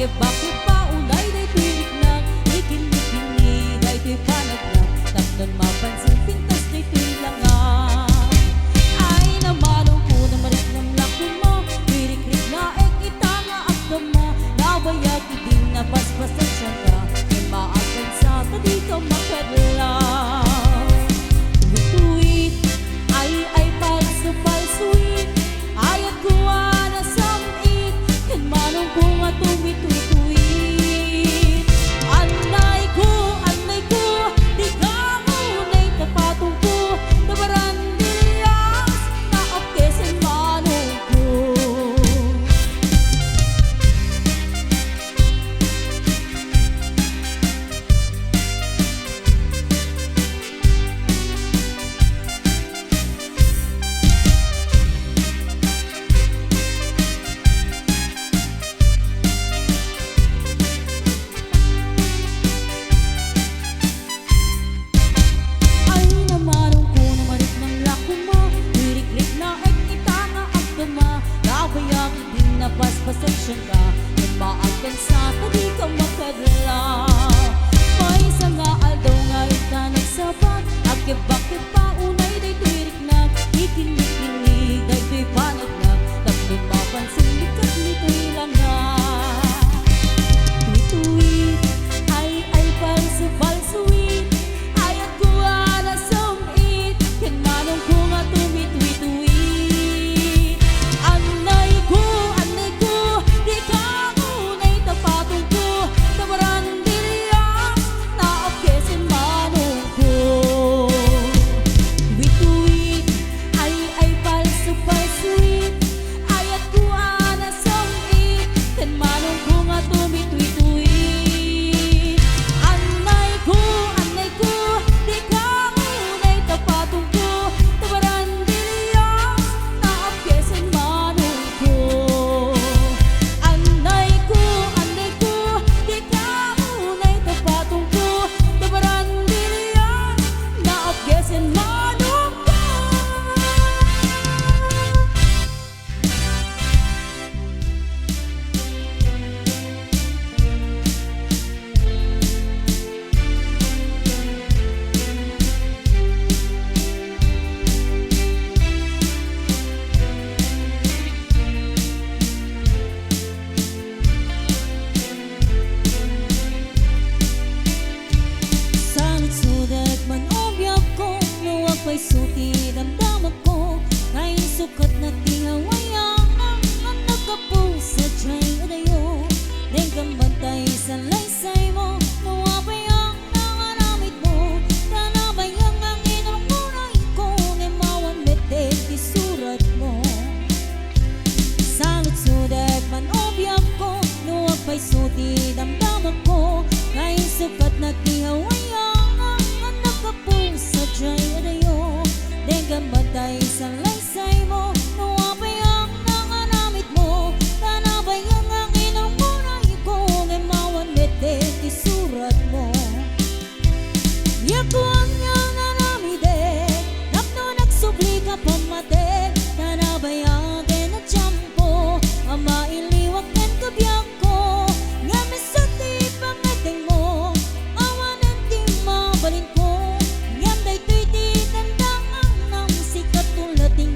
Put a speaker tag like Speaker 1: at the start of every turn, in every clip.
Speaker 1: Bakit pa unay day tuwing na ikin-ikini day tuy panaglag tapnon mapansin pintas day tuy langa ay namanong ko na marik ng lako mo birik-rik na kita nga akto mo nabayag iding na paspasan siya ka may maakan sa tadi ka makadlaw tuwit ay palso-palsuit ayat kuha na samit kan manong ko nga tumit pasensya ka, nagmaakan sa tadi ka makadala may nga aldaw nga ita nagsabat bakit pa unay day tuwirik na ikin-ikinig day tuy panaglag tapnon mapansin likat nito'y langa tuwi-tuwi ay palso-palsuit ayat kuha na sumit kan manong ko nga tumituwi-tuwi may suti damdaman ko ngayon sukat na tingawayang ang nagkapusa diya'y adayo rin kang bantay sa laysay mo nawabayang nanganamit mo tanabayang ang inarunguray ko ngimawan metet isurat mo salut sudat man obyak ko nuwag may suti damdaman ko ngayon sukat na tingawayang ang nagkapusa diya'y adayo matay sa laysay mo nawabayang nanganamit mo tanabayang ang inarunguray ko ngimawan metet isurat mo yakuang niyang nanamidek napno nagsubli ka pamatek tanabayang tinatsyampo ang mailiwag kan kabyak ko nga misati pangateng mo awanan di mabalin ko ngam day tuy di tandang ang nam si katulating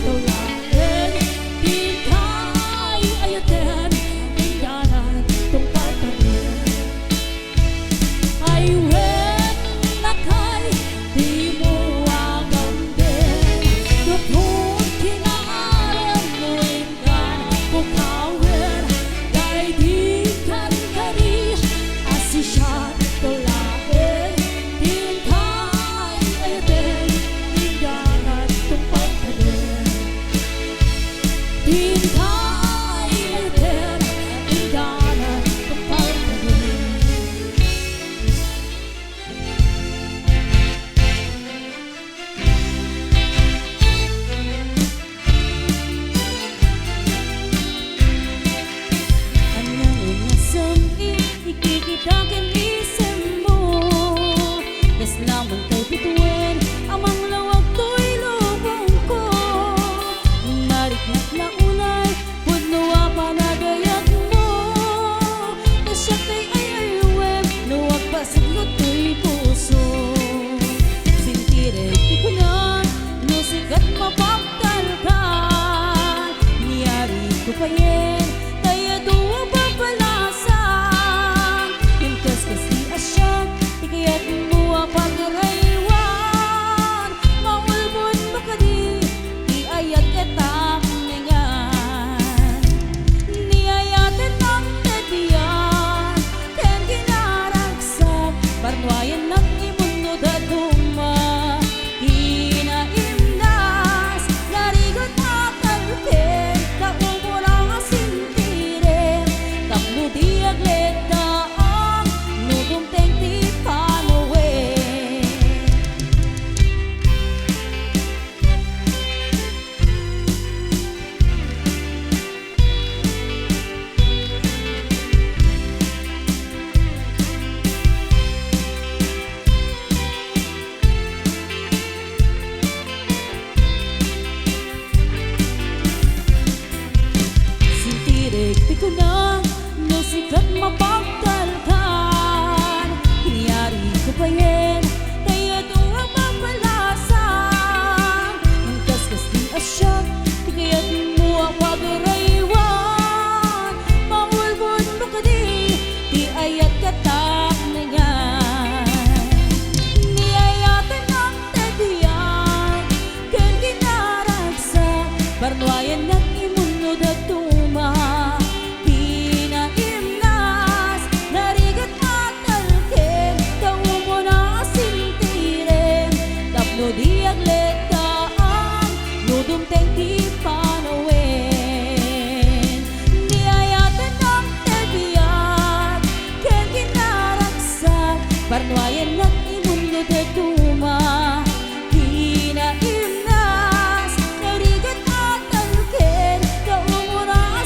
Speaker 1: 到lain Di tayo ayatin Tinggalan itong pagkarin Ay wen na kay Di mo agamdin Tutun kinaaram mo ingan Pukawin Kay di kan-kari Asisyan to lain Di tayo ayatin Tinggalan itong pagkarin Di tayo ayatin Tinggalan itong pagkarin Anyang unasang ikikitakin isip mo Das lamang kay bituin Amang lawag to'y lubong ko Mariknak na unay Pudnuwa panagayat mo Das siya kay ay ayuwem Nuwag pasigot to'y puso Sintirek di ko na Nusigat mapagtal ka Niyari ko pa yen Kaya duwa babalasan Yung kaskas di asyak Ikayat mo ang pagraywan Maulbon mo ka di Di ayat katak nengan Ni ayatin ng tebiyan Ken ginaragsak Barnwayan ng imundo daduma Hinaimnas Narigot akalpin Kaumurang asintire Tapno di agleta ang Nudong tengti panowe Sintirek di ko na Nusikat mapagtalkan Hiniyari ko pa yen Kaya duwang mapalasan Ang kaskas di asyak Ikayat mo ang pagraywan Maulbon mo ka di Di ayat katak na yan Niyayatan ng tebiyan Ken ginaragsak Barnwayan ng imuno datuma Hinaimnas Narigat atalkin Kaumo na asintiren Tapno di agleta ang Nudong tengti panawin Niyayatan ng tebiyan Ken ginaragsak Barnwayan ng imuno datuma Hinaimnas Narigat atalkin Kaumo na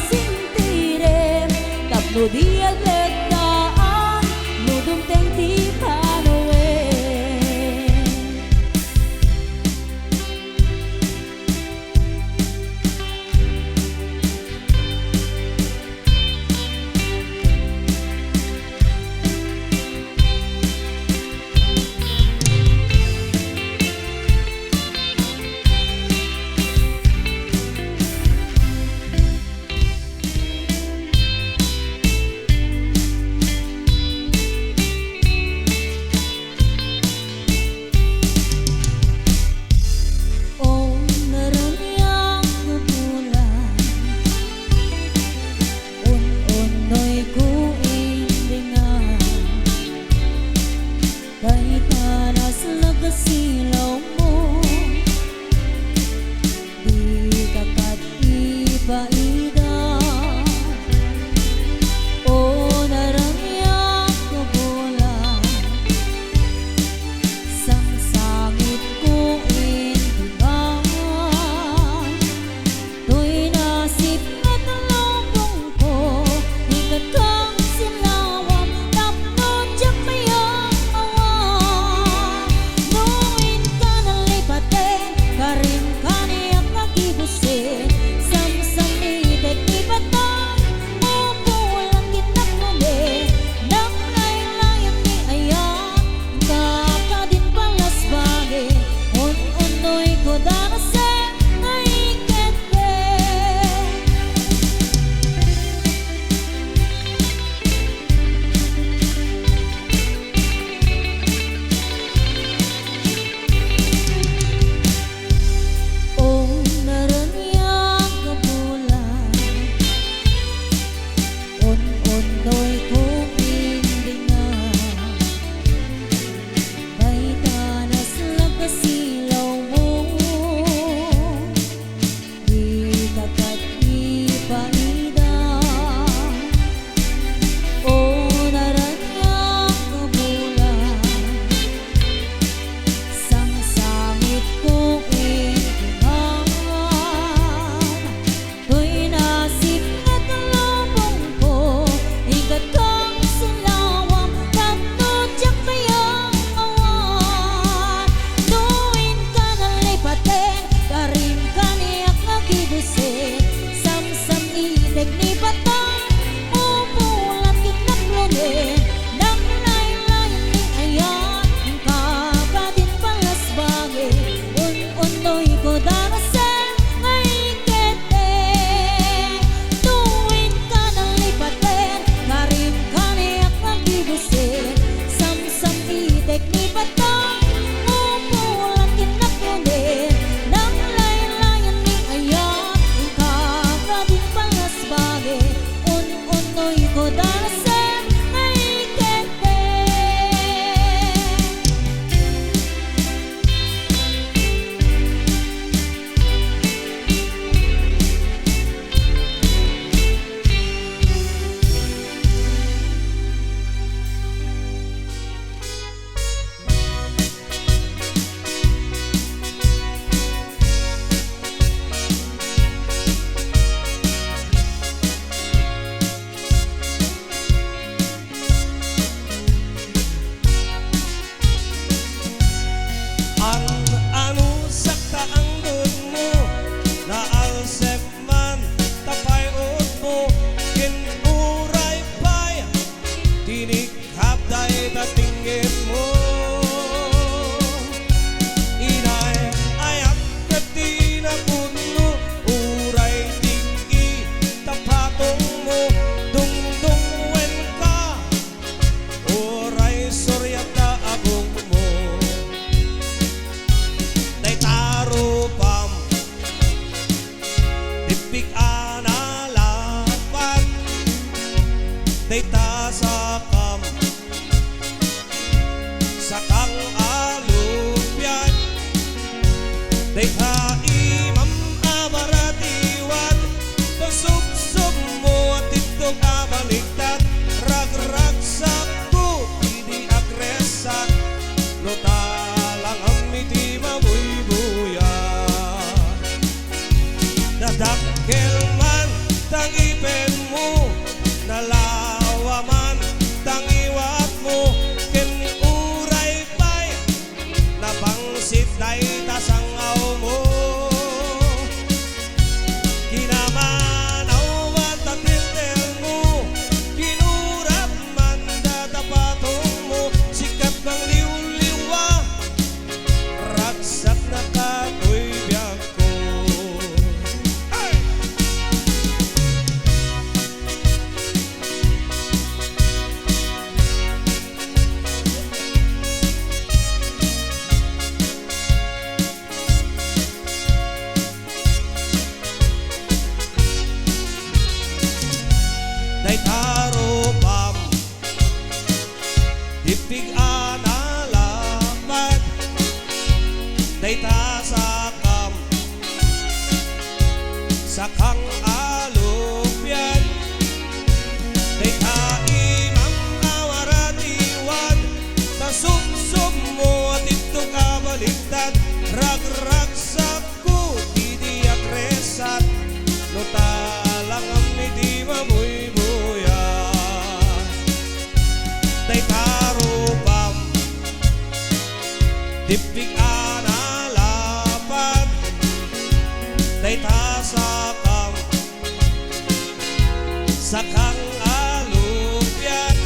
Speaker 2: tipik analapan dayta sa kam sakang alupyan dayta imam abaratiwan pasubsob mo at itong abaligtad ragrag sakto hindi agresat no talang amiti mabuybuya nadakkel man tangipen mo nalawa man tangiwat mo kini uray pay nabangsit day tasangaw mo kinamanaw at tatiltel mo kinurap man datapatong mo sikat kang liw-liwa ragsat na kato'y biyag ko ay! Daytaro pam tipig analapan dayta sa kam sakang alupyan dayta imam awaratiwan tasubsob mo at ito kabaligtad ragrag sakko di agresat no talang amiti mabuybuya daytaro pam tipik analapan dayta sa kam sakang alupyan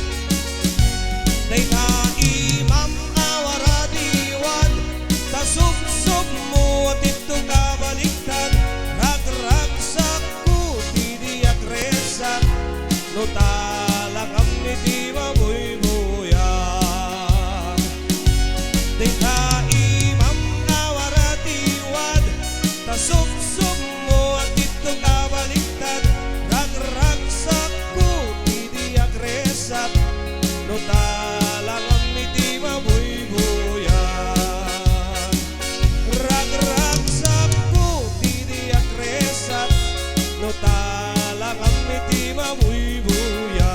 Speaker 2: dayta imam awaratiwan tasubsob mo at ito kabaligtad ragrag sakko di agresat no talang amiti mabuybuya dayta imam awaratiwan tasubsob mo at ito kabaligtad ragrag sakko di agresat no talang amiti mabuybuya ragrag sakko di agresat no talang amiti mabuybuya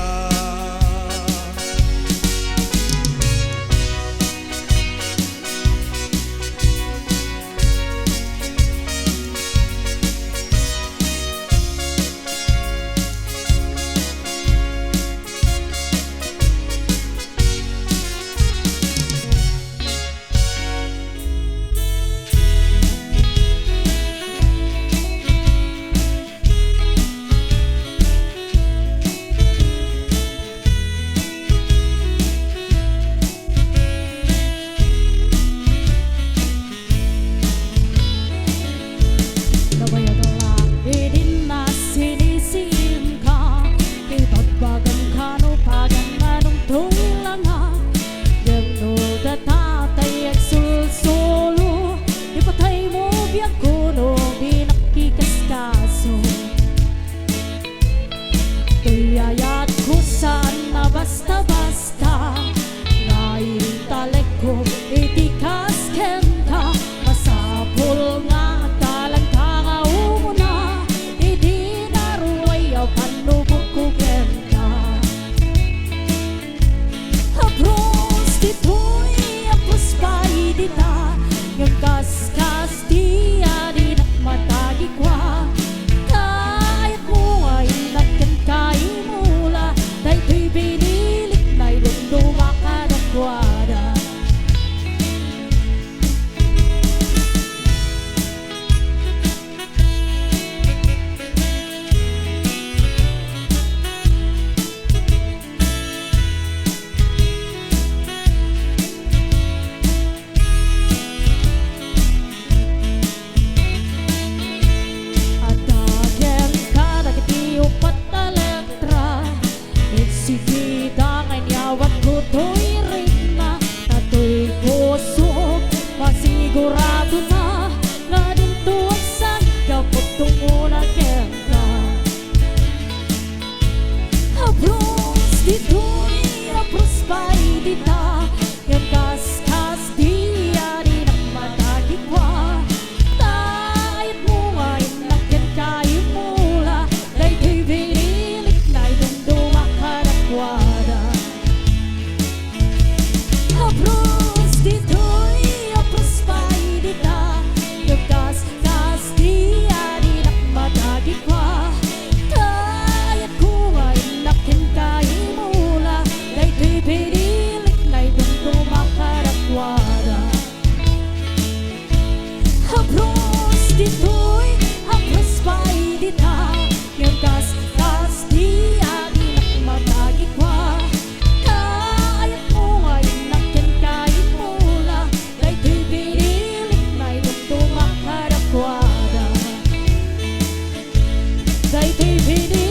Speaker 2: basta-basta naitalek ko itikas ken ka masapul nga talang kangaumuna iti naruay au panubok ko ken ka across dito'y apos pa'y dita yung kaskas di adin at matagi kwa kahit mo ay nagkan kaimula dahil ko'y binili
Speaker 1: Hindi